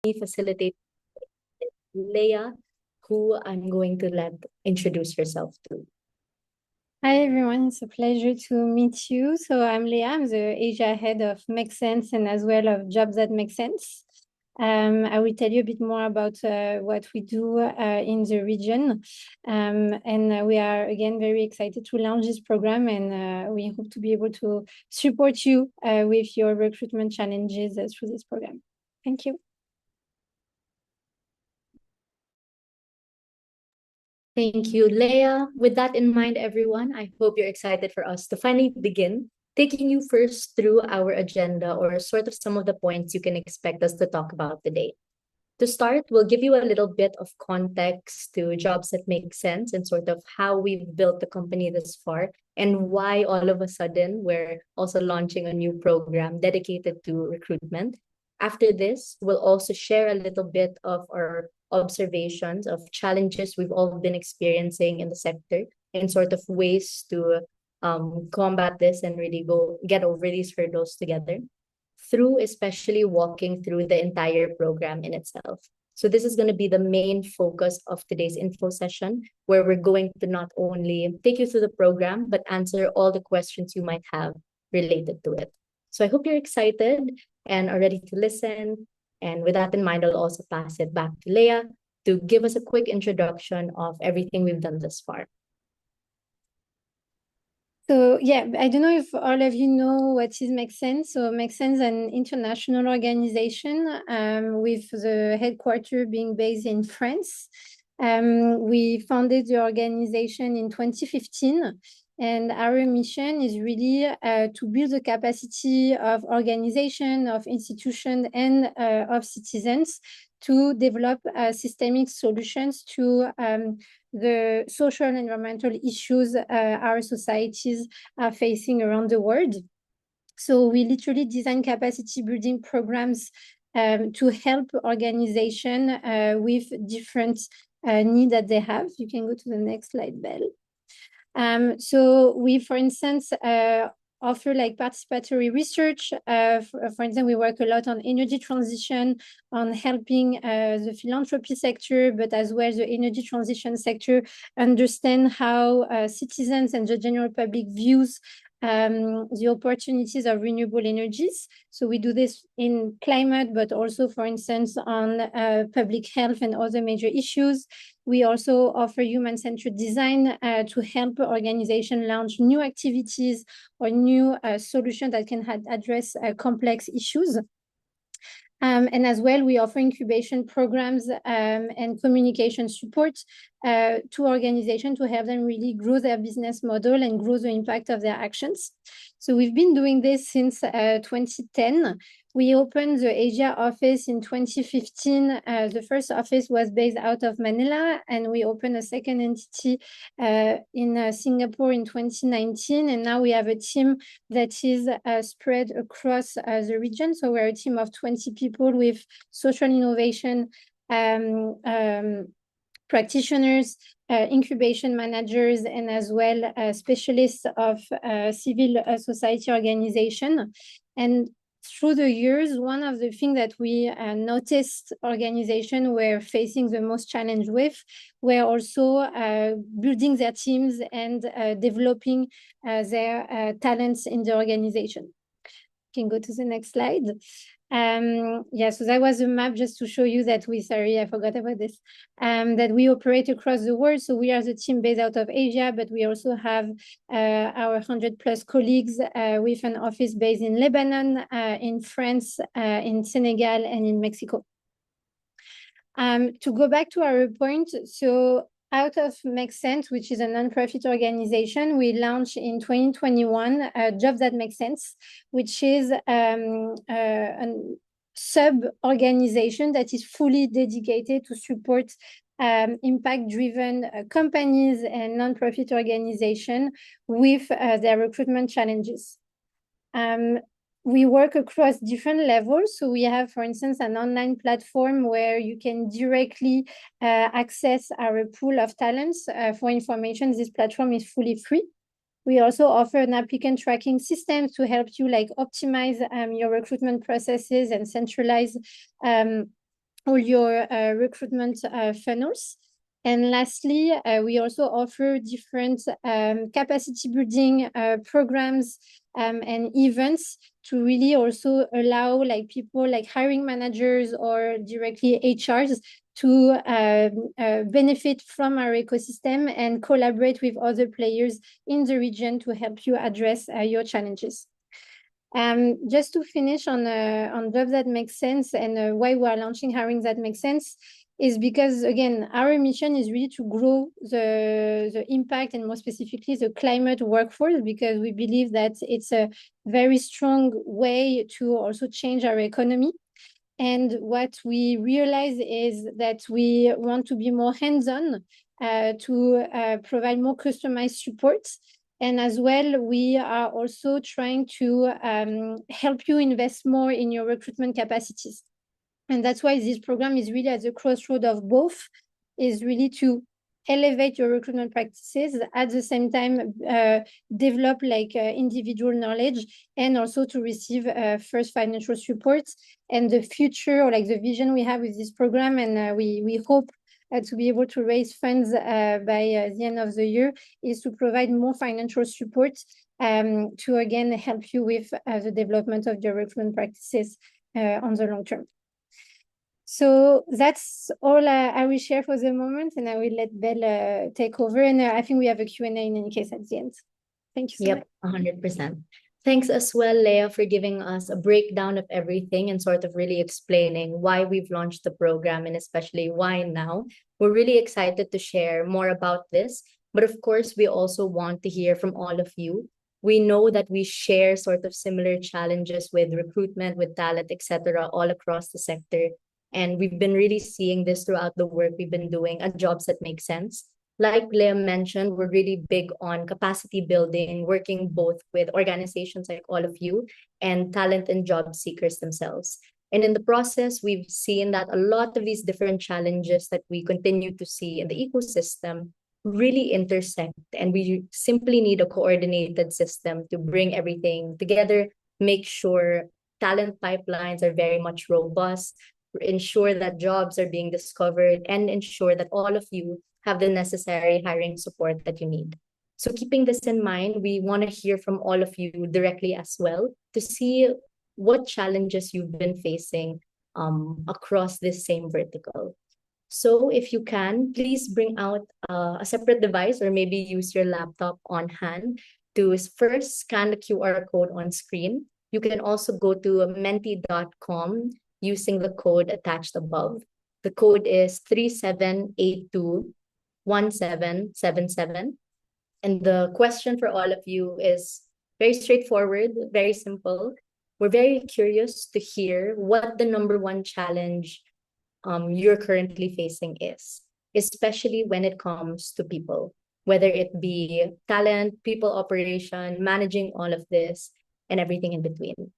facilitate Leah, who I'm going to let introduce herself to. Hi everyone, it's a pleasure to meet you. So I'm Leah, I'm the Asia head of Make Sense and as well of Jobs that Make Sense. I will tell you a bit more about what we do in the region. And we are again very excited to launch this program, and we hope to be able to support you with your recruitment challenges through this program. Thank you. Thank you, Leah. With that in mind, everyone, I hope you're excited for us to finally begin taking you first through our agenda or sort of some of the points you can expect us to talk about today. To start, we'll give you a little bit of context to Jobs That Make Sense and sort of how we've built the company this far and why all of a sudden we're also launching a new program dedicated to recruitment. After this, we'll also share a little bit of our observations of challenges we've all been experiencing in the sector and sort of ways to combat this and really go get over these hurdles together through especially walking through the entire program in itself. So this is going to be the main focus of today's info session, where we're going to not only take you through the program, but answer all the questions you might have related to it. So I hope you're excited and are ready to listen. And with that in mind, I'll also pass it back to Leah to give us a quick introduction of everything we've done thus far. So yeah, I don't know if all of you know what is Make Sense. So Make Sense is an international organization with the headquarters being based in France. We founded the organization in 2015. And our mission is really to build the capacity of organization, of institutions, and of citizens to develop systemic solutions to the social and environmental issues our societies are facing around the world. So we literally design capacity building programs to help organization with different needs that they have. You can go to the next slide, Belle. So we, for instance, offer like participatory research. For instance, we work a lot on energy transition, on helping the philanthropy sector, but as well the energy transition sector understand how citizens and the general public views the opportunities of renewable energies. So we do this in climate, but also, for instance, on public health and other major issues. We also offer human-centered design to help organizations launch new activities or new solutions that can address complex issues. And as well, we offer incubation programs and communication support to organizations to help them really grow their business model and grow the impact of their actions. So we've been doing this since 2010. We opened the Asia office in 2015. The first office was based out of Manila, and we opened a second entity in Singapore in 2019. And now we have a team that is spread across the region. So we're a team of 20 people with social innovation practitioners, incubation managers, and as well specialists of civil society organization. And through the years, one of the things that we noticed organizations were facing the most challenge with were also building their teams and developing their talents in the organization. You can go to the next slide. Yeah, so that was a map just to show you that sorry, I forgot about this, that we operate across the world. So we are the team based out of Asia, but we also have our 100+ colleagues with an office based in Lebanon, in France, in Senegal, and in Mexico. To go back to our point, so out of Make Sense, which is a nonprofit organization, we launched in 2021 Jobs That Make Sense, which is a sub-organization that is fully dedicated to support impact-driven companies and nonprofit organizations with their recruitment challenges. We work across different levels. So we have, for instance, an online platform where you can directly access our pool of talents. For information, this platform is fully free. We also offer an applicant tracking system to help you like optimize your recruitment processes and centralize all your recruitment funnels. And lastly, we also offer different capacity building programs and events to really also allow like people like hiring managers or directly HRs to benefit from our ecosystem and collaborate with other players in the region to help you address your challenges. Just to finish on jobs that make sense and why we are launching hiring that makes sense is because again our mission is really to grow the impact and more specifically the climate workforce, because we believe that it's a very strong way to also change our economy. And what we realize is that we want to be more hands-on to provide more customized support. And as well, we are also trying to help you invest more in your recruitment capacities. And that's why this program is really at the crossroad of both, is really to elevate your recruitment practices, at the same time develop like individual knowledge, and also to receive first financial support. And the future, or like the vision we have with this program, and we hope to be able to raise funds by the end of the year, is to provide more financial support to again help you with the development of your recruitment practices on the long term. So that's all I will share for the moment, and I will let Belle take over. And I think we have a Q&A in any case at the end. Thank you so much. 100%. Thanks as well, Leah, for giving us a breakdown of everything and sort of really explaining why we've launched the program and especially why now. We're really excited to share more about this. But of course, we also want to hear from all of you. We know that we share sort of similar challenges with recruitment, with talent, etc., all across the sector. And we've been really seeing this throughout the work we've been doing at Jobs That Make Sense. Like Leah mentioned, we're really big on capacity building, working both with organizations like all of you and talent and job seekers themselves. And in the process, we've seen that a lot of these different challenges that we continue to see in the ecosystem really intersect. And we simply need a coordinated system to bring everything together, make sure talent pipelines are very much robust, ensure that jobs are being discovered, and ensure that all of you have the necessary hiring support that you need. So keeping this in mind, we want to hear from all of you directly as well to see what challenges you've been facing across this same vertical. So if you can, please bring out a separate device or maybe use your laptop on hand to first scan the QR code on screen. You can also go to menti.com using the code attached above. The code is 37821777. And the question for all of you is very straightforward, very simple. We're very curious to hear what the number one challenge you're currently facing is, especially when it comes to people, whether it be talent, people operation, managing all of this, and everything in between.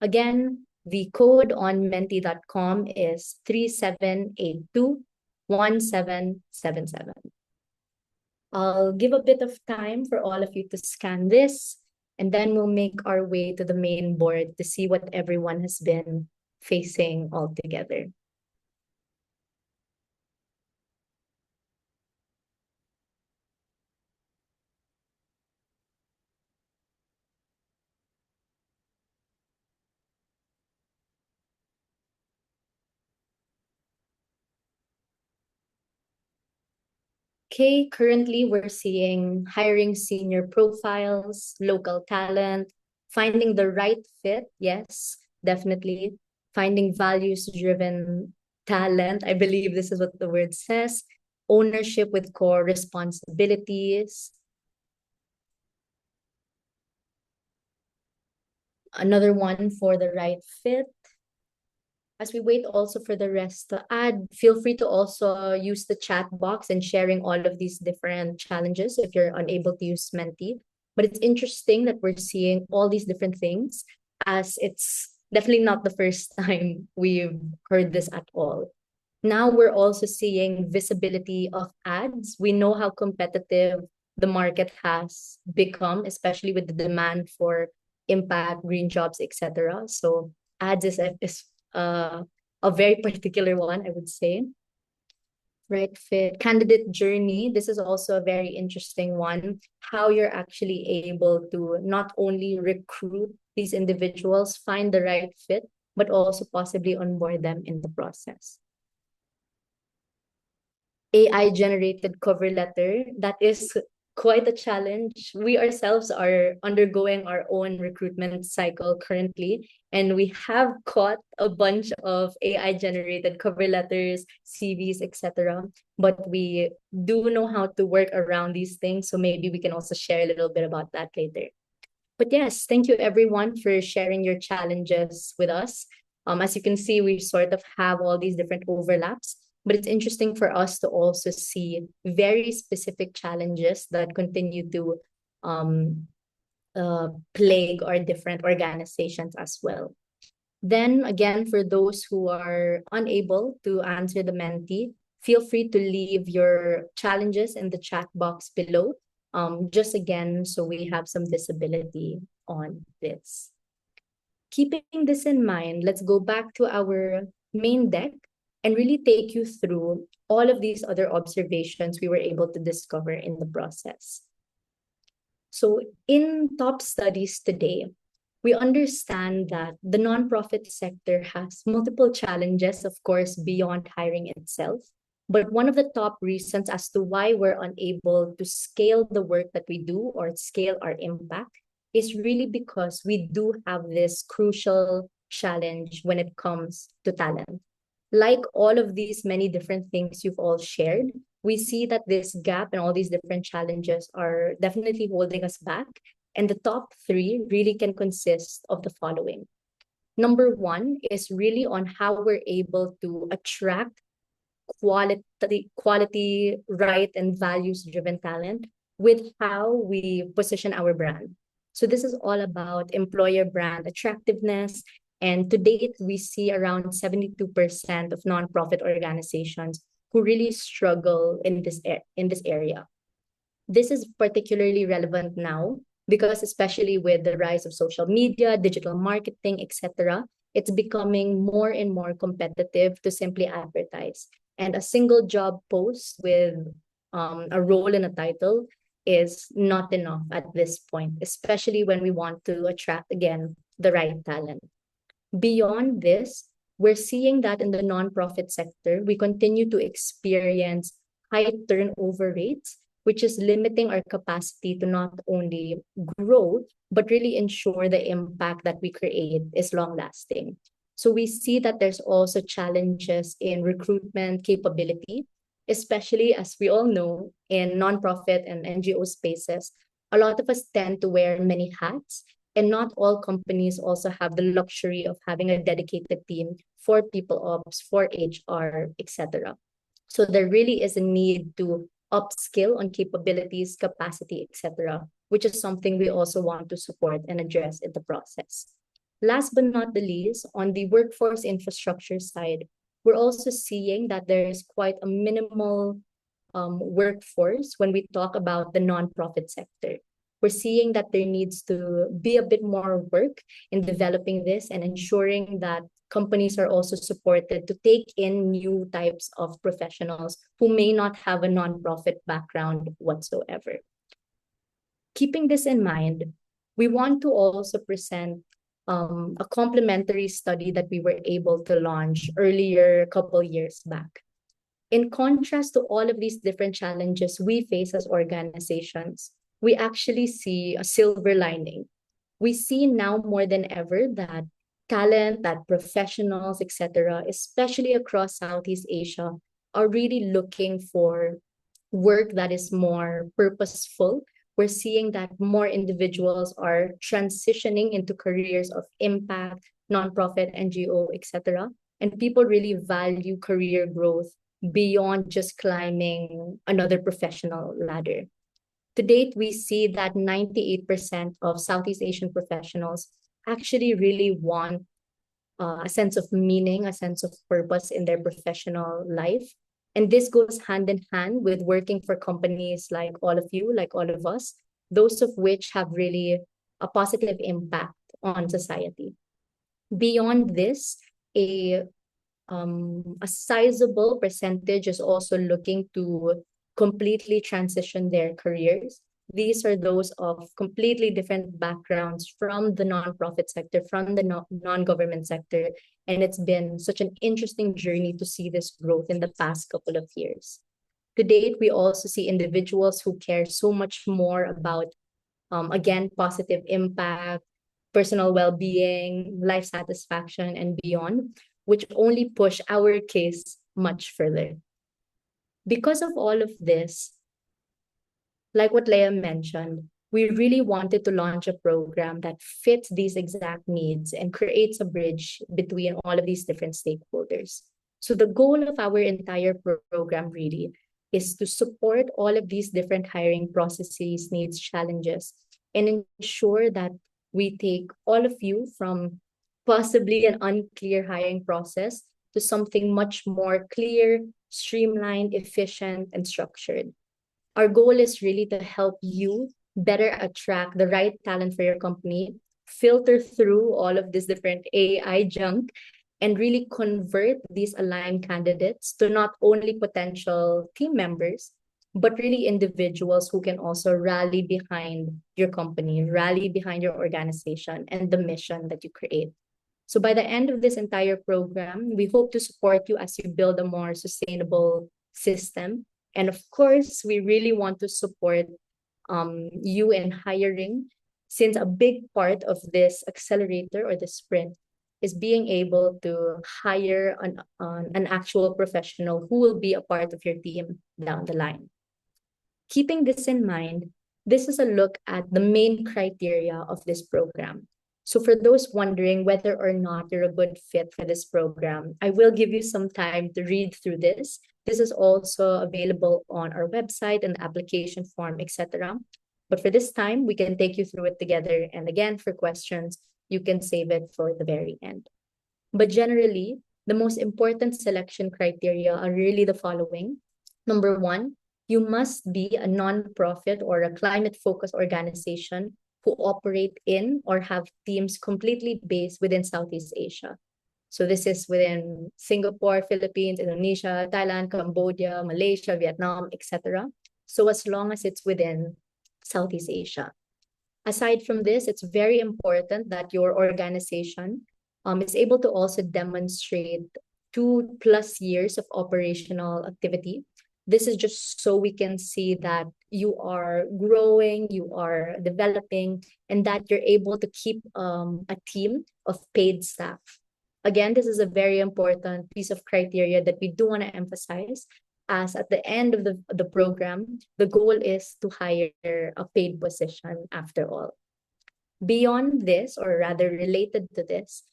Again, the code on menti.com is 37821777. I'll give a bit of time for all of you to scan this, and then we'll make our way to the main board to see what everyone has been facing all together. Okay, currently we're seeing hiring senior profiles, local talent, finding the right fit. Yes, definitely. Finding values-driven talent. I believe this is what the word says. Ownership with core responsibilities. Another one for the right fit. As we wait also for the rest to add, feel free to also use the chat box and sharing all of these different challenges if you're unable to use Menti. But it's interesting that we're seeing all these different things, as it's definitely not the first time we've heard this at all. Now we're also seeing visibility of ads. We know how competitive the market has become, especially with the demand for impact, green jobs, etc. So ads is a very particular one, I would say. Right fit, candidate journey. This is also a very interesting one. How you're actually able to not only recruit these individuals, find the right fit, but also possibly onboard them in the process. AI generated cover letter. That is quite a challenge. We ourselves are undergoing our own recruitment cycle currently, and we have caught a bunch of AI generated cover letters, CVs, etc. But we do know how to work around these things, so maybe we can also share a little bit about that later. But yes, thank you everyone for sharing your challenges with us. As you can see, we sort of have all these different overlaps, but it's interesting for us to also see very specific challenges that continue to plague our different organizations as well. Then again, for those who are unable to answer the Menti, feel free to leave your challenges in the chat box below. Just again, so we have some visibility on this. Keeping this in mind, let's go back to our main deck and really take you through all of these other observations we were able to discover in the process. So in top studies today, we understand that the nonprofit sector has multiple challenges, of course, beyond hiring itself. But one of the top reasons as to why we're unable to scale the work that we do or scale our impact is really because we do have this crucial challenge when it comes to talent. Like all of these many different things you've all shared, we see that this gap and all these different challenges are definitely holding us back. And the top three really can consist of the following. Number one is really on how we're able to attract quality, right, and values-driven talent with how we position our brand. So this is all about employer brand attractiveness. And to date, we see around 72% of nonprofit organizations who really struggle in this area. This is particularly relevant now because especially with the rise of social media, digital marketing, etc., it's becoming more and more competitive to simply advertise. And a single job post with a role and a title is not enough at this point, especially when we want to attract, again, the right talent. Beyond this, we're seeing that in the nonprofit sector, we continue to experience high turnover rates, which is limiting our capacity to not only grow, but really ensure the impact that we create is long lasting. So we see that there's also challenges in recruitment capability, especially as we all know in nonprofit and NGO spaces, a lot of us tend to wear many hats, and not all companies also have the luxury of having a dedicated team for people ops, for HR, etc. So there really is a need to upskill on capabilities, capacity, etc., which is something we also want to support and address in the process. Last but not the least, on the workforce infrastructure side, we're also seeing that there is quite a minimal workforce when we talk about the nonprofit sector. We're seeing that there needs to be a bit more work in developing this and ensuring that companies are also supported to take in new types of professionals who may not have a nonprofit background whatsoever. Keeping this in mind, we want to also present a complementary study that we were able to launch earlier, a couple years back. In contrast to all of these different challenges we face as organizations, we actually see a silver lining. We see now more than ever that talent, that professionals, etc., especially across Southeast Asia, are really looking for work that is more purposeful. We're seeing that more individuals are transitioning into careers of impact, nonprofit, NGO, etc. And people really value career growth beyond just climbing another professional ladder. To date, we see that 98% of Southeast Asian professionals actually really want a sense of meaning, a sense of purpose in their professional life. And this goes hand in hand with working for companies like all of you, like all of us, those of which have really a positive impact on society. Beyond this, a a sizable percentage is also looking to completely transition their careers. These are those of completely different backgrounds from the nonprofit sector, from the non-government sector. And it's been such an interesting journey to see this growth in the past couple of years. To date, we also see individuals who care so much more about, again, positive impact, personal well-being, life satisfaction, and beyond, which only push our case much further. Because of all of this, like what Leah mentioned, we really wanted to launch a program that fits these exact needs and creates a bridge between all of these different stakeholders. So the goal of our entire program really is to support all of these different hiring processes, needs, challenges, and ensure that we take all of you from possibly an unclear hiring process to something much more clear, streamlined, efficient, and structured. Our goal is really to help you better attract the right talent for your company, filter through all of this different AI junk, and really convert these aligned candidates to not only potential team members, but really individuals who can also rally behind your company, rally behind your organization and the mission that you create. So by the end of this entire program, we hope to support you as you build a more sustainable system. And of course, we really want to support you in hiring, since a big part of this accelerator or the sprint is being able to hire an actual professional who will be a part of your team down the line. Keeping this in mind, this is a look at the main criteria of this program. So for those wondering whether or not you're a good fit for this program, I will give you some time to read through this. This is also available on our website and application form, etc. But for this time, we can take you through it together. And again, for questions, you can save it for the very end. But generally, the most important selection criteria are really the following. Number one, you must be a nonprofit or a climate-focused organization who operate in or have teams completely based within Southeast Asia. So this is within Singapore, Philippines, Indonesia, Thailand, Cambodia, Malaysia, Vietnam, etc. So as long as it's within Southeast Asia. Aside from this, it's very important that your organization is able to also demonstrate 2+ years of operational activity. This is just so we can see that you are growing, you are developing, and that you're able to keep a team of paid staff. Again, this is a very important piece of criteria that we do want to emphasize, as at the end of the program, the goal is to hire a paid position after all. Beyond this, or rather related to this,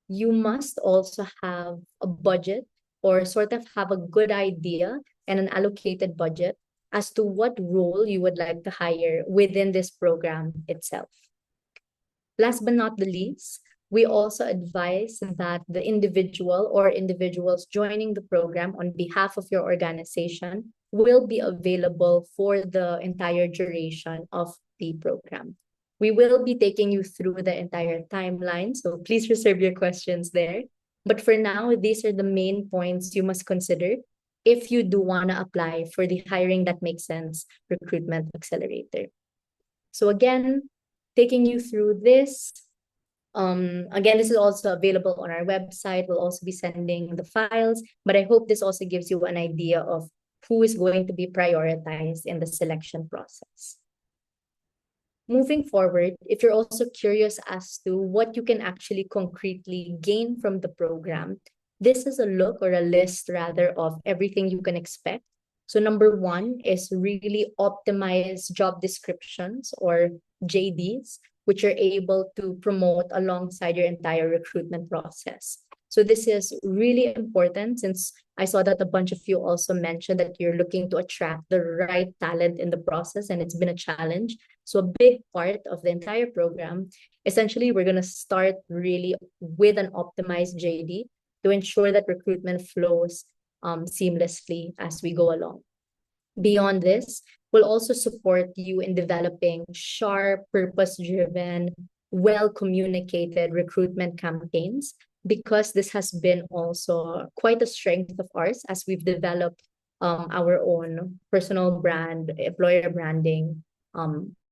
you must also have a budget or sort of have a good idea and an allocated budget as to what role you would like to hire within this program itself. Last but not the least, we also advise that the individual or individuals joining the program on behalf of your organization will be available for the entire duration of the program. We will be taking you through the entire timeline, so please reserve your questions there. But for now, these are the main points you must consider if you do want to apply for the Hiring That Makes Sense Recruitment Accelerator. So again, taking you through this, again, this is also available on our website. We'll also be sending the files, but I hope this also gives you an idea of who is going to be prioritized in the selection process. Moving forward, if you're also curious as to what you can actually concretely gain from the program, this is a look or a list rather of everything you can expect. So number one is really optimize job descriptions or JDs, which are able to promote alongside your entire recruitment process. So this is really important, since I saw that a bunch of you also mentioned that you're looking to attract the right talent in the process, and it's been a challenge. So a big part of the entire program, essentially, we're going to start really with an optimized JD to ensure that recruitment flows seamlessly as we go along. Beyond this, we'll also support you in developing sharp, purpose-driven, well-communicated recruitment campaigns because this has been also quite a strength of ours as we've developed our own personal brand, employer branding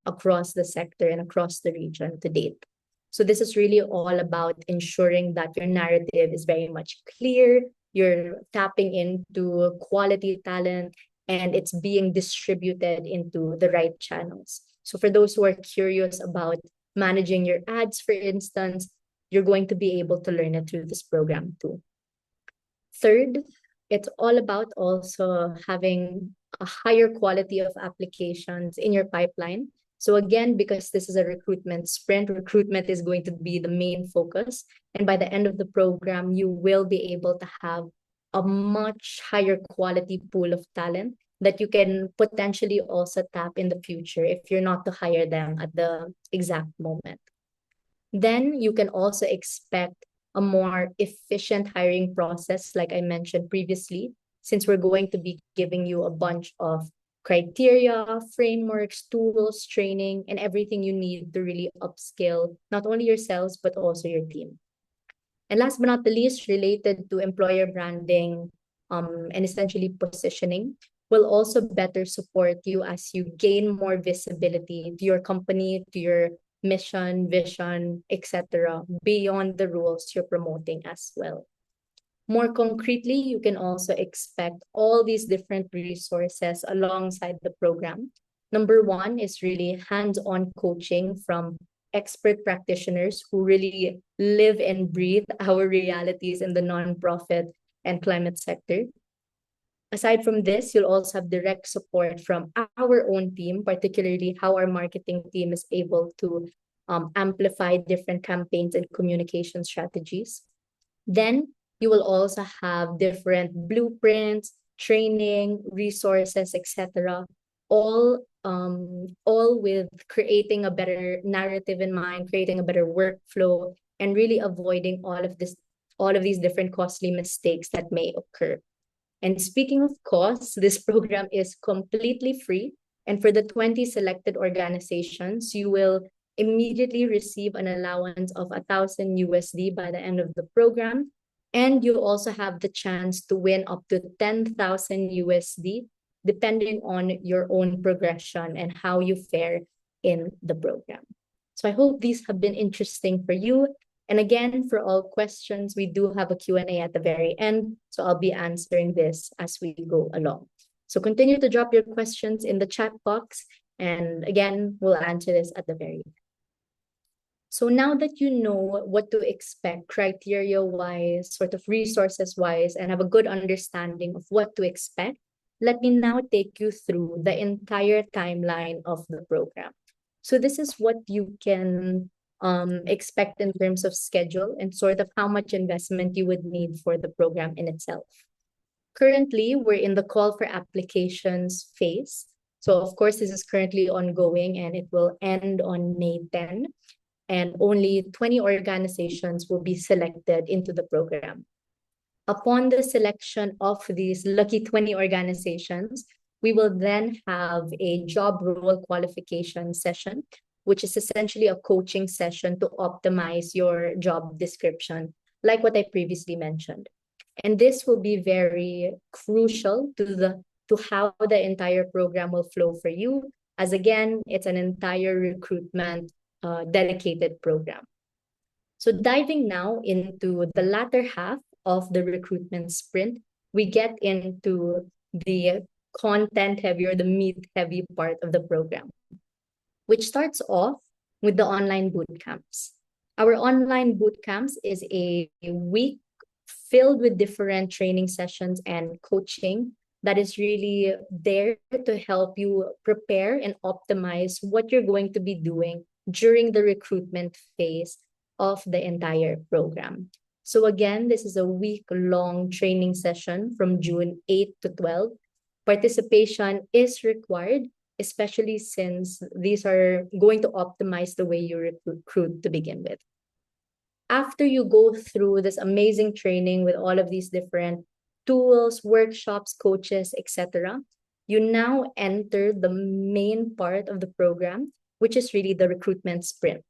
across the sector and across the region to date. So this is really all about ensuring that your narrative is very much clear, you're tapping into quality talent, and it's being distributed into the right channels. So for those who are curious about managing your ads, for instance, you're going to be able to learn it through this program too. Third, it's all about also having a higher quality of applications in your pipeline. So again, because this is a recruitment sprint, recruitment is going to be the main focus. And by the end of the program, you will be able to have a much higher quality pool of talent that you can potentially also tap in the future if you're not to hire them at the exact moment. Then you can also expect a more efficient hiring process, like I mentioned previously, since we're going to be giving you a bunch of criteria, frameworks, tools, training, and everything you need to really upskill not only yourselves, but also your team. And last but not the least, related to employer branding and essentially positioning, will also better support you as you gain more visibility to your company, to your mission, vision, etc., beyond the roles you're promoting as well. More concretely, you can also expect all these different resources alongside the program. Number one is really hands-on coaching from expert practitioners who really live and breathe our realities in the nonprofit and climate sector. Aside from this, you'll also have direct support from our own team, particularly how our marketing team is able to amplify different campaigns and communication strategies. Then you will also have different blueprints, training, resources, etc. All with creating a better narrative in mind, creating a better workflow, and really avoiding all of these different costly mistakes that may occur. And speaking of costs, this program is completely free. And for the 20 selected organizations, you will immediately receive an allowance of 1,000 USD by the end of the program. And you also have the chance to win up to 10,000 USD, depending on your own progression and how you fare in the program. So I hope these have been interesting for you. And again, for all questions, we do have a Q&A at the very end. So I'll be answering this as we go along. So continue to drop your questions in the chat box. And again, we'll answer this at the very end. So now that you know what to expect criteria-wise, sort of resources-wise, and have a good understanding of what to expect, let me now take you through the entire timeline of the program. So this is what you can expect in terms of schedule and sort of how much investment you would need for the program in itself. Currently, we're in the call for applications phase. So of course, this is currently ongoing and it will end on May 10. And only 20 organizations will be selected into the program. Upon the selection of these lucky 20 organizations, we will then have a job role qualification session, which is essentially a coaching session to optimize your job description, like what I previously mentioned. And this will be very crucial to how the entire program will flow for you, as again, it's an entire recruitment dedicated program. So diving now into the latter half of the recruitment sprint, we get into the content heavy or the meat heavy part of the program, which starts off with the online boot camps. Our online boot camps is a week filled with different training sessions and coaching that is really there to help you prepare and optimize what you're going to be doing during the recruitment phase of the entire program. So again, this is a week-long training session from June 8 to 12. Participation is required, especially since these are going to optimize the way you recruit to begin with. After you go through this amazing training with all of these different tools, workshops, coaches, etc., you now enter the main part of the program, which is really the recruitment sprint.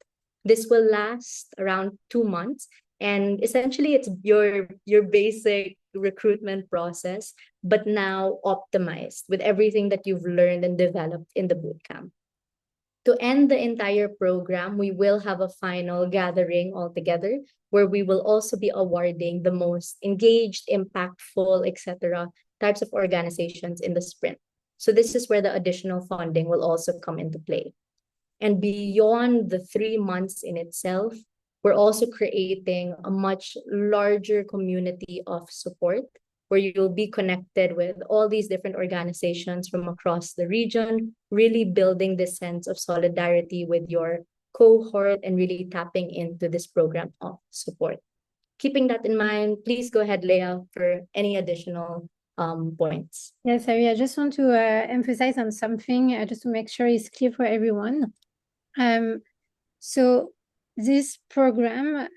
This will last around 2 months, And essentially, it's your basic recruitment process, but now optimized with everything that you've learned and developed in the bootcamp. To end the entire program, we will have a final gathering all together where we will also be awarding the most engaged, impactful, etc. types of organizations in the sprint. So this is where the additional funding will also come into play. And beyond the 3 months in itself, we're also creating a much larger community of support where you'll be connected with all these different organizations from across the region, really building this sense of solidarity with your cohort and really tapping into this program of support. Keeping that in mind, please go ahead, Leah, for any additional points. Yes, I just want to emphasize on something just to make sure it's clear for everyone. So this program,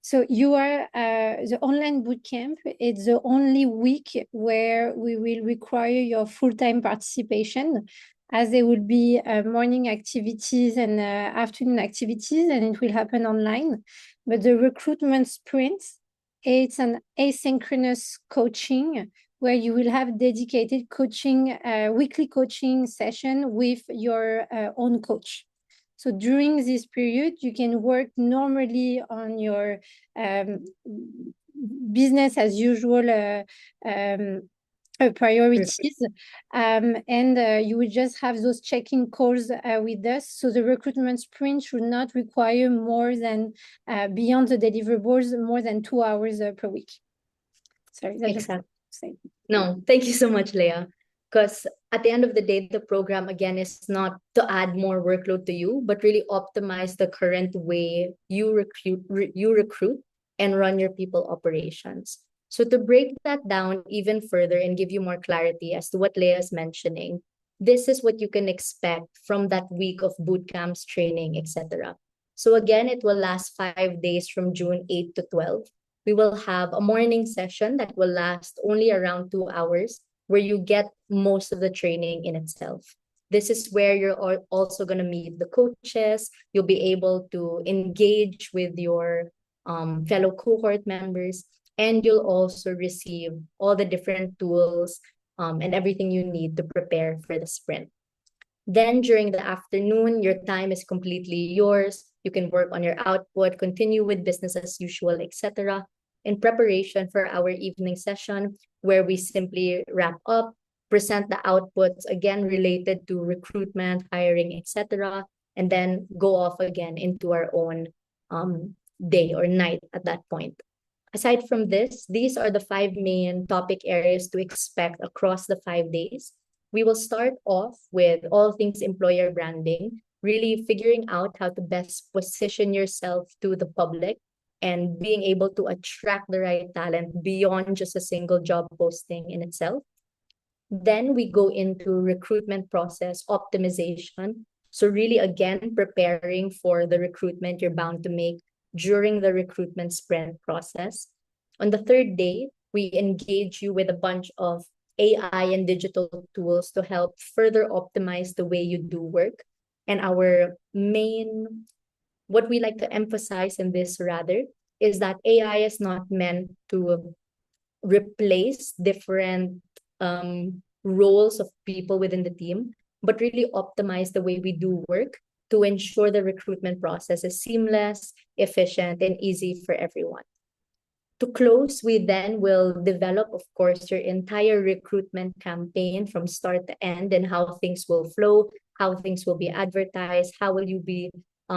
so you are the online bootcamp. It's the only week where we will require your full-time participation, as there will be morning activities and afternoon activities, and it will happen online. But the recruitment sprint, it's an asynchronous coaching where you will have dedicated coaching, weekly coaching session with your own coach. So during this period, you can work normally on your business as usual priorities, and you will just have those check-in calls with us. So the recruitment sprint should not require more than, beyond the deliverables, more than 2 hours per week. Sorry, that's Exactly. just say. No, thank you so much, Leah. Because at the end of the day, the program again is not to add more workload to you, but really optimize the current way you recruit and run your people operations. So to break that down even further and give you more clarity as to what Leah's mentioning, this is what you can expect from that week of boot camps, training, etc. So again, it will last 5 days from June 8 to 12. We will have a morning session that will last only around 2 hours, where you get most of the training in itself. This is where you're also going to meet the coaches. You'll be able to engage with your fellow cohort members, and you'll also receive all the different tools and everything you need to prepare for the sprint. Then during the afternoon, your time is completely yours. You can work on your output, continue with business as usual, etc. In preparation for our evening session, where we simply wrap up, present the outputs again related to recruitment, hiring, etc., and then go off again into our own day or night at that point. Aside from this, these are the 5 main topic areas to expect across the 5 days. We will start off with all things employer branding, really figuring out how to best position yourself to the public and being able to attract the right talent beyond just a single job posting in itself. Then we go into recruitment process optimization. So really, again, preparing for the recruitment you're bound to make during the recruitment sprint process. On the third day, we engage you with a bunch of AI and digital tools to help further optimize the way you do work. And our main, what we like to emphasize in this rather, is that AI is not meant to replace different roles of people within the team, but really optimize the way we do work to ensure the recruitment process is seamless, efficient, and easy for everyone. To close, we then will develop, of course, your entire recruitment campaign from start to end and how things will flow, how things will be advertised, how will you be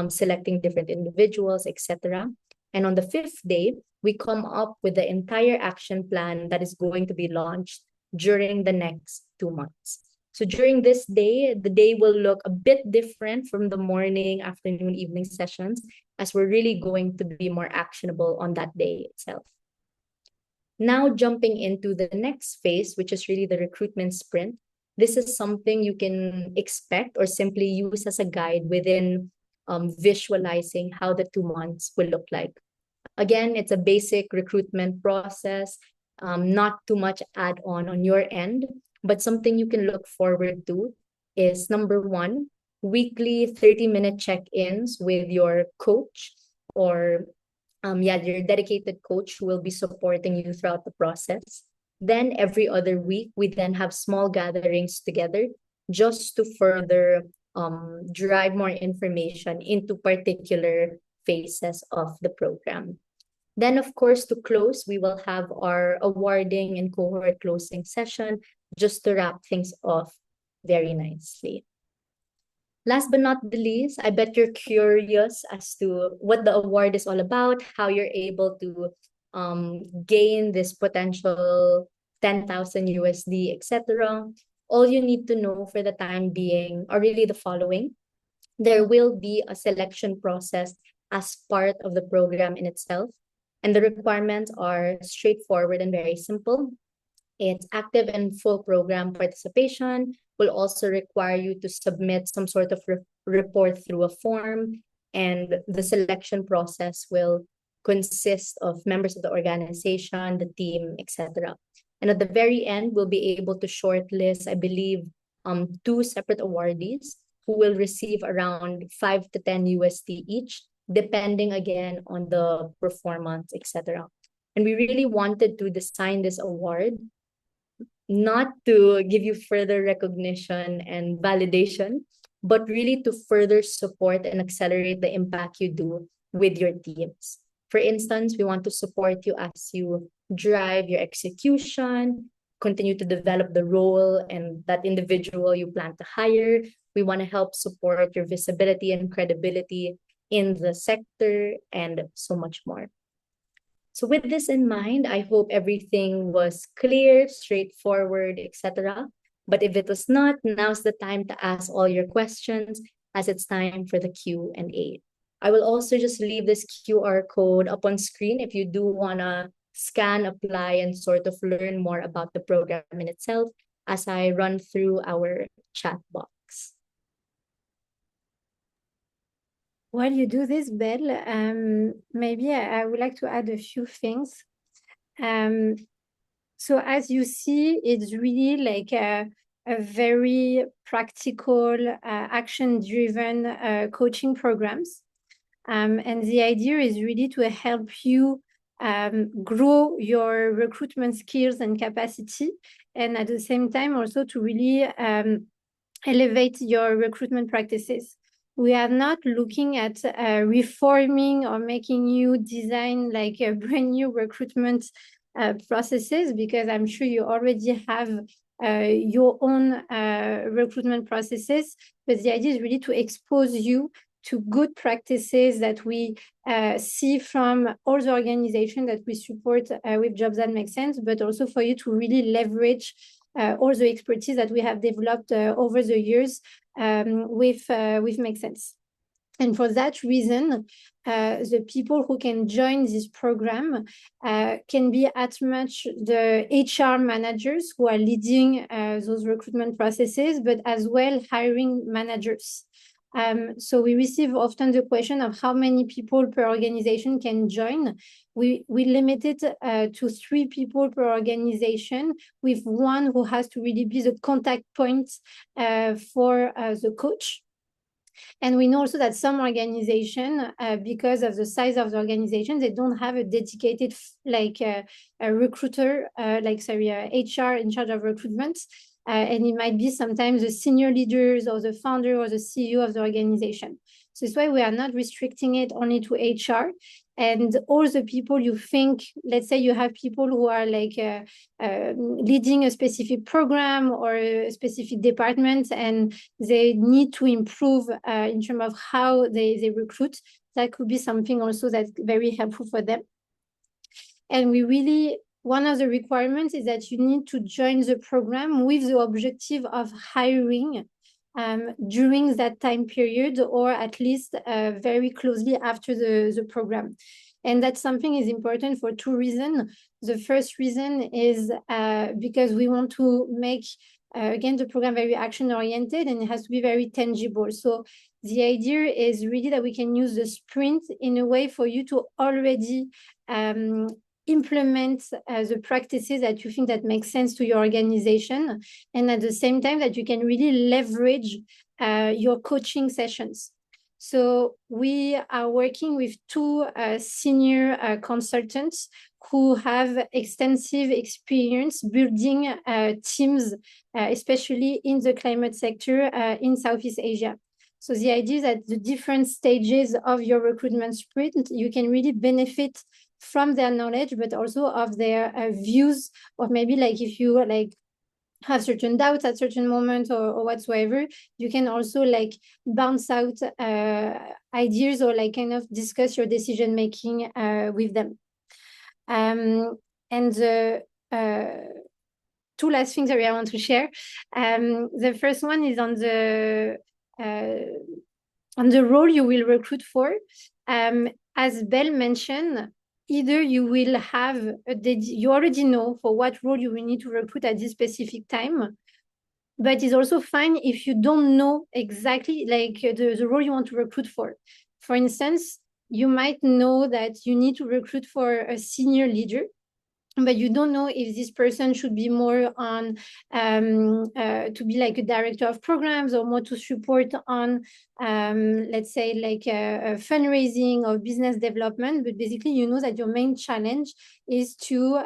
selecting different individuals, etc. And on the 5th day, we come up with the entire action plan that is going to be launched during the next 2 months. So during this day, the day will look a bit different from the morning, afternoon, evening sessions, as we're really going to be more actionable on that day itself. Now jumping into the next phase, which is really the recruitment sprint. This is something you can expect or simply use as a guide within visualizing how the 2 months will look like. Again, it's a basic recruitment process, not too much add on your end, but something you can look forward to is number 1, weekly 30-minute check-ins with your coach or your dedicated coach who will be supporting you throughout the process. Then every other week, we then have small gatherings together just to further drive more information into particular phases of the program. Then, of course, to close, we will have our awarding and cohort closing session just to wrap things off very nicely. Last but not the least, I bet you're curious as to what the award is all about, how you're able to gain this potential 10,000 USD, etc. All you need to know for the time being are really the following. There will be a selection process as part of the program in itself. And the requirements are straightforward and very simple. It's active and full program participation. Will also require you to submit some sort of report through a form. And the selection process will consist of members of the organization, the team, etc. And at the very end, we'll be able to shortlist, I believe, 2 separate awardees who will receive around 5 to 10 USD each, depending again on the performance, etc. And we really wanted to design this award not to give you further recognition and validation, but really to further support and accelerate the impact you do with your teams. For instance, we want to support you as you drive your execution, continue to develop the role and that individual you plan to hire. We want to help support your visibility and credibility in the sector and so much more. So with this in mind, I hope everything was clear, straightforward, etc. But if it was not, now's the time to ask all your questions as it's time for the Q&A. I will also just leave this QR code up on screen if you do want to scan, apply, and sort of learn more about the program in itself as I run through our chat box. While you do this, Belle, maybe I would like to add a few things. So as you see, it's really like a very practical, action-driven coaching programs. And the idea is really to help you grow your recruitment skills and capacity, and at the same time also to really elevate your recruitment practices. We are not looking at reforming or making you design like a brand new recruitment processes, because I'm sure you already have your own recruitment processes. But the idea is really to expose you to good practices that we see from all the organizations that we support with Jobs That Make Sense, but also for you to really leverage all the expertise that we have developed over the years with Make Sense. And for that reason, the people who can join this program can be at much the HR managers who are leading those recruitment processes, but as well hiring managers. So we receive often the question of how many people per organization can join. We limit it to 3 people per organization, with one who has to really be the contact point for the coach. And we know also that some organizations, because of the size of the organization, they don't have a dedicated a recruiter, HR in charge of recruitment. And it might be sometimes the senior leaders or the founder or the CEO of the organization. So that's why we are not restricting it only to HR. And all the people you think, let's say you have people who are leading a specific program or a specific department, and they need to improve in terms of how they recruit. That could be something also that's very helpful for them. And one of the requirements is that you need to join the program with the objective of hiring during that time period, or at least very closely after the program. And that's something is important for 2 reasons. The first reason is because we want to make, again, the program very action-oriented, and it has to be very tangible. So the idea is really that we can use the sprint in a way for you to already implement the practices that you think that make sense to your organization, and at the same time that you can really leverage your coaching sessions. So we are working with two senior consultants who have extensive experience building teams, especially in the climate sector in Southeast Asia. So the idea is that the different stages of your recruitment sprint, you can really benefit from their knowledge, but also of their views, or maybe like if you like have certain doubts at certain moments or whatsoever, you can also like bounce out ideas or like kind of discuss your decision making with them. And the two last things that I want to share. The first one is on the role you will recruit for. As Belle mentioned, either you will have you already know for what role you will need to recruit at this specific time, but it's also fine if you don't know exactly like the role you want to recruit for. For instance, you might know that you need to recruit for a senior leader, but you don't know if this person should be more on to be like a director of programs or more to support on let's say like fundraising or business development. But basically you know that your main challenge is to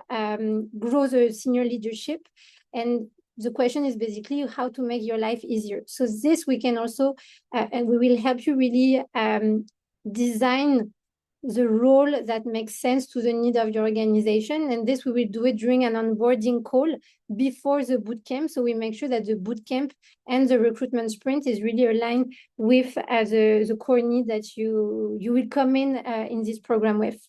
grow the senior leadership, and the question is basically how to make your life easier. So this we can also and we will help you really design the role that makes sense to the need of your organization. And this we will do it during an onboarding call before the bootcamp. So we make sure that the bootcamp and the recruitment sprint is really aligned with the core need that you will come in this program with.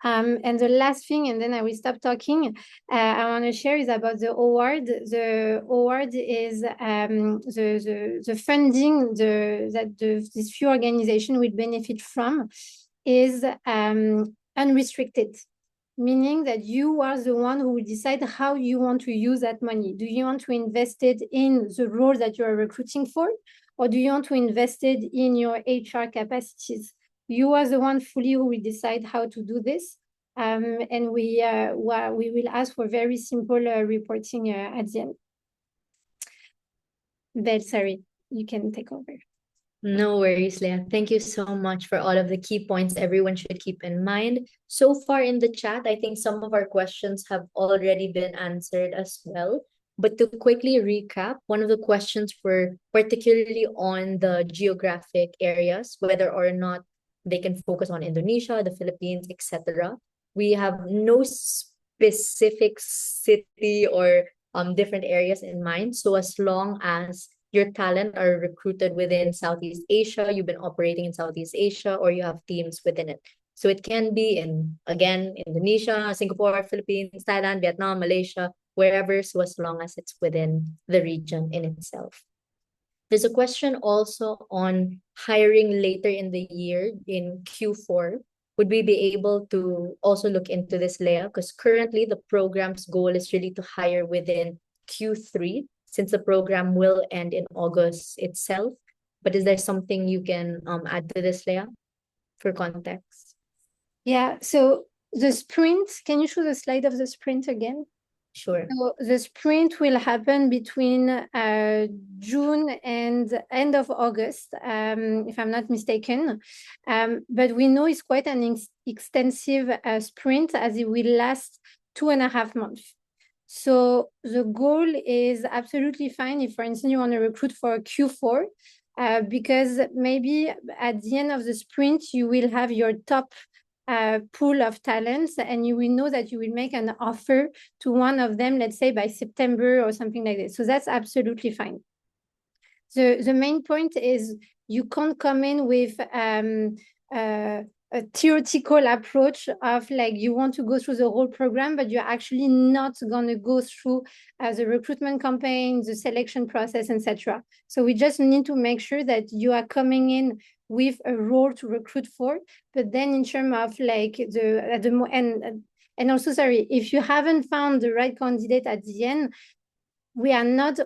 And the last thing, and then I will stop talking, I want to share is about the award. The award is the funding that this few organization will benefit from is unrestricted, meaning that you are the one who will decide how you want to use that money. Do you want to invest it in the role that you are recruiting for, or do you want to invest it in your HR capacities? You are the one fully who will decide how to do this. And we will ask for very simple reporting at the end. Belle, sorry, you can take over. No worries, Leah. Thank you so much for all of the key points everyone should keep in mind. So far in the chat, I think some of our questions have already been answered as well. But to quickly recap, one of the questions were particularly on the geographic areas, whether or not they can focus on Indonesia, the Philippines, etc. We have no specific city or different areas in mind. So as long as your talent are recruited within Southeast Asia, you've been operating in Southeast Asia, or you have teams within it. So it can be in, again, Indonesia, Singapore, Philippines, Thailand, Vietnam, Malaysia, wherever, so as long as it's within the region in itself. There's a question also on hiring later in the year in Q4. Would we be able to also look into this, Leah? Because currently the program's goal is really to hire within Q3, since the program will end in August itself. But is there something you can add to this, Leah, for context? Yeah, so the sprint, can you show the slide of the sprint again? Sure. So the sprint will happen between June and end of August, if I'm not mistaken. But we know it's quite an extensive sprint, as it will last 2.5 months. So the goal is absolutely fine if, for instance, you want to recruit for Q4, because maybe at the end of the sprint, you will have your top pool of talents, and you will know that you will make an offer to one of them, let's say by September or something like this. So that's absolutely fine. The main point is you can't come in with a theoretical approach of like you want to go through the whole program, but you're actually not going to go through the recruitment campaign, the selection process, etc. So we just need to make sure that you are coming in with a role to recruit for, but then in terms of like and also, sorry, if you haven't found the right candidate at the end, we are not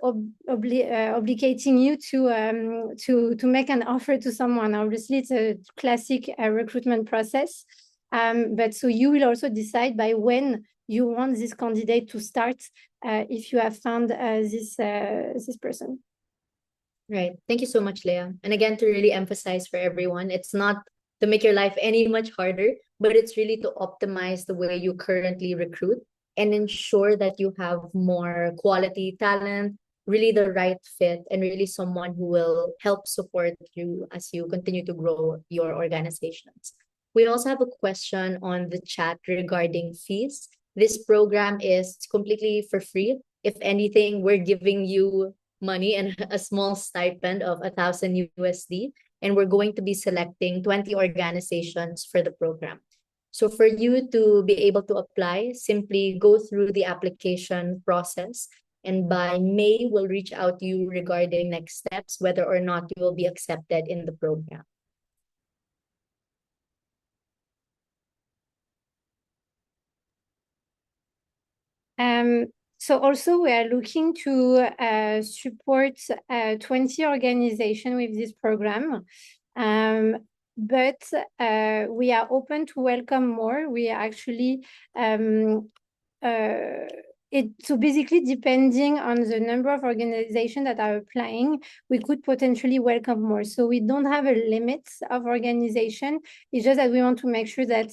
obligating you to make an offer to someone. Obviously, it's a classic recruitment process, but so you will also decide by when you want this candidate to start if you have found this person. Right. Thank you so much, Leah. And again, to really emphasize for everyone, it's not to make your life any much harder, but it's really to optimize the way you currently recruit and ensure that you have more quality talent, really the right fit, and really someone who will help support you as you continue to grow your organizations. We also have a question on the chat regarding fees. This program is completely for free. If anything, we're giving you money and a small stipend of 1,000 USD. And we're going to be selecting 20 organizations for the program. So for you to be able to apply, simply go through the application process. And by May, we'll reach out to you regarding next steps, whether or not you will be accepted in the program. So also we are looking to support 20 organizations with this program. But we are open to welcome more. We are actually so basically, depending on the number of organizations that are applying, we could potentially welcome more. So we don't have a limit of organization. It's just that we want to make sure that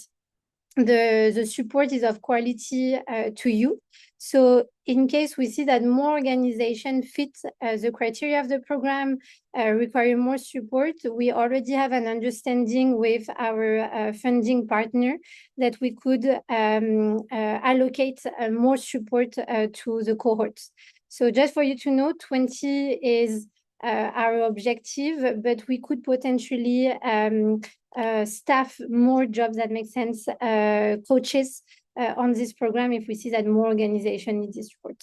the support is of quality to you. So in case we see that more organizations fit the criteria of the program, require more support, we already have an understanding with our funding partner that we could allocate more support to the cohorts. So just for you to know, 20 is our objective, but we could potentially staff more jobs that make sense, coaches on this program if we see that more organization need this support.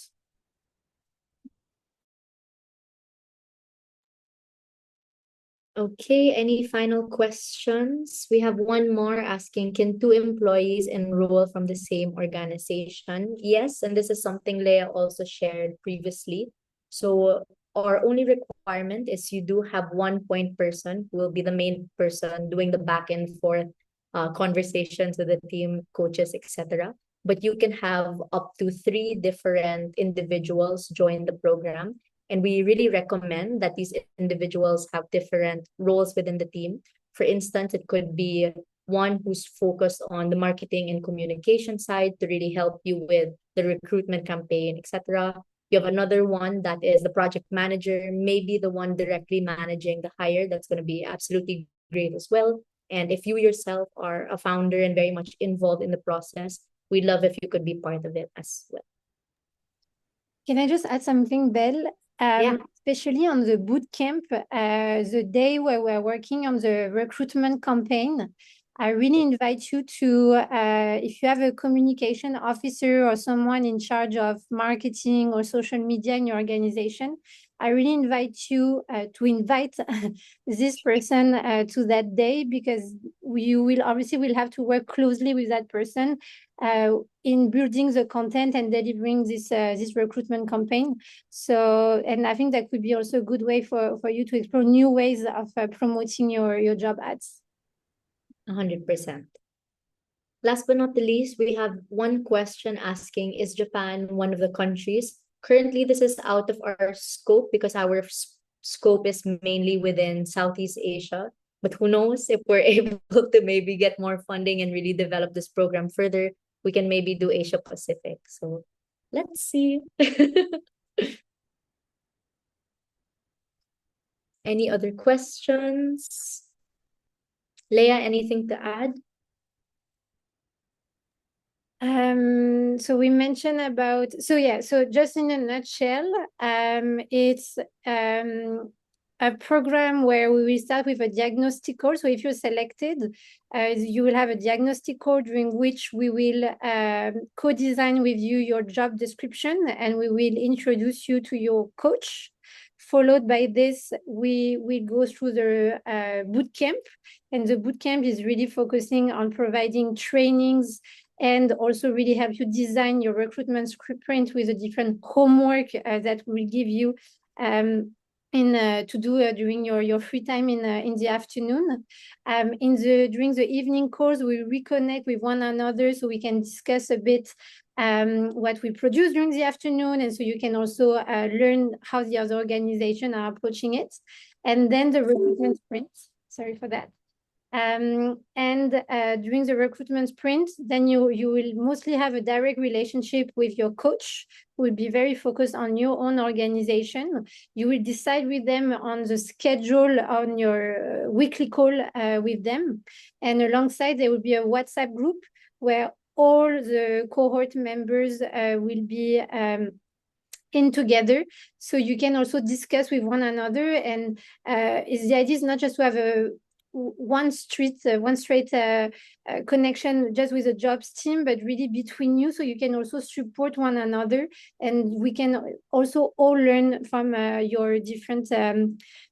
Okay, any final questions? We have one more asking, can two employees enroll from the same organization? Yes, and this is something Leah also shared previously. So our only requirement is you do have one point person who will be the main person doing the back and forth conversations with the team, coaches, etc. But you can have up to 3 different individuals join the program. And we really recommend that these individuals have different roles within the team. For instance, it could be one who's focused on the marketing and communication side to really help you with the recruitment campaign, etc. You have another one that is the project manager, maybe the one directly managing the hire. That's going to be absolutely great as well. And if you yourself are a founder and very much involved in the process, we'd love if you could be part of it as well. Can I just add something, Belle? Yeah. Especially on the boot camp, the day where we're working on the recruitment campaign, I really invite you to, if you have a communication officer or someone in charge of marketing or social media in your organization, I really invite you to invite this person to that day, because you will obviously will have to work closely with that person in building the content and delivering this recruitment campaign. So, and I think that could be also a good way for you to explore new ways of promoting your job ads. 100%. Last but not the least, we have one question asking, is Japan one of the countries? Currently, this is out of our scope because our scope is mainly within Southeast Asia. But who knows, if we're able to maybe get more funding and really develop this program further, we can maybe do Asia Pacific. So let's see. Any other questions? Leah, anything to add? So we mentioned about, so just in a nutshell, it's a program where we will start with a diagnostic call. So if you're selected, you will have a diagnostic call during which we will co-design with you your job description, and we will introduce you to your coach. Followed by this, we will go through the boot camp, and the boot camp is really focusing on providing trainings and also really help you design your recruitment script print with a different homework that will give you to do during your free time in the afternoon. During the evening course, we reconnect with one another so we can discuss a bit what we produce during the afternoon, and so you can also learn how the other organizations are approaching it. And then the recruitment sprint. Sorry for that. During the recruitment sprint, then you will mostly have a direct relationship with your coach, who will be very focused on your own organization. You will decide with them on the schedule on your weekly call with them. And alongside, there will be a WhatsApp group where all the cohort members will be in together, so you can also discuss with one another. And the idea is not just to have a one straight connection just with the jobs team, but really between you, so you can also support one another, and we can also all learn from your different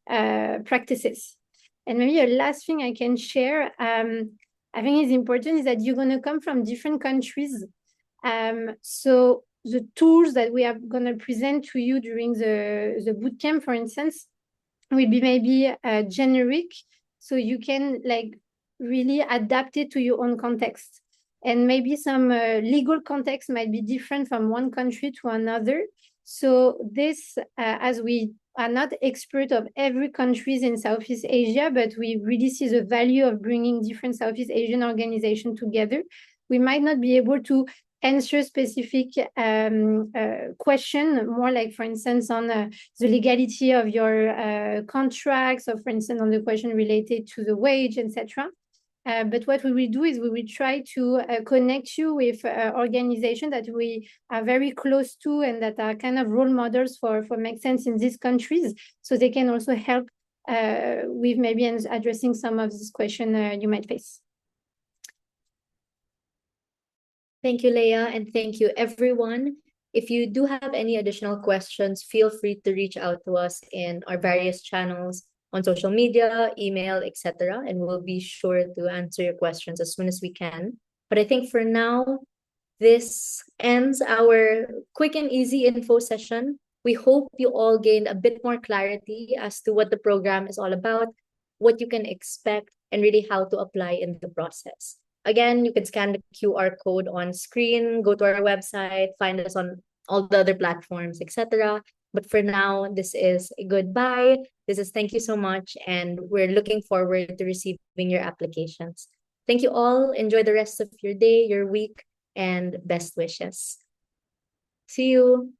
practices. And maybe a last thing I can share, I think is important, is that you're going to come from different countries. So the tools that we are going to present to you during the bootcamp, for instance, will be maybe generic, so you can like really adapt it to your own context. And maybe some legal context might be different from one country to another. So this, as we are not expert of every countries in Southeast Asia, but we really see the value of bringing different Southeast Asian organizations together, we might not be able to answer specific question, more like, for instance, on the legality of your contracts, or for instance, on the question related to the wage, etc. But what we will do is we will try to connect you with organizations that we are very close to and that are kind of role models for Make Sense in these countries, so they can also help with maybe addressing some of these questions you might face. Thank you, Leah, and thank you, everyone. If you do have any additional questions, feel free to reach out to us in our various channels on social media, email, etc., and we'll be sure to answer your questions as soon as we can. But I think for now, this ends our quick and easy info session. We hope you all gained a bit more clarity as to what the program is all about, what you can expect, and really how to apply in the process. Again, you can scan the QR code on screen, go to our website, find us on all the other platforms, etc. But for now, this is a goodbye. This is thank you so much, and we're looking forward to receiving your applications. Thank you all. Enjoy the rest of your day, your week, and best wishes. See you.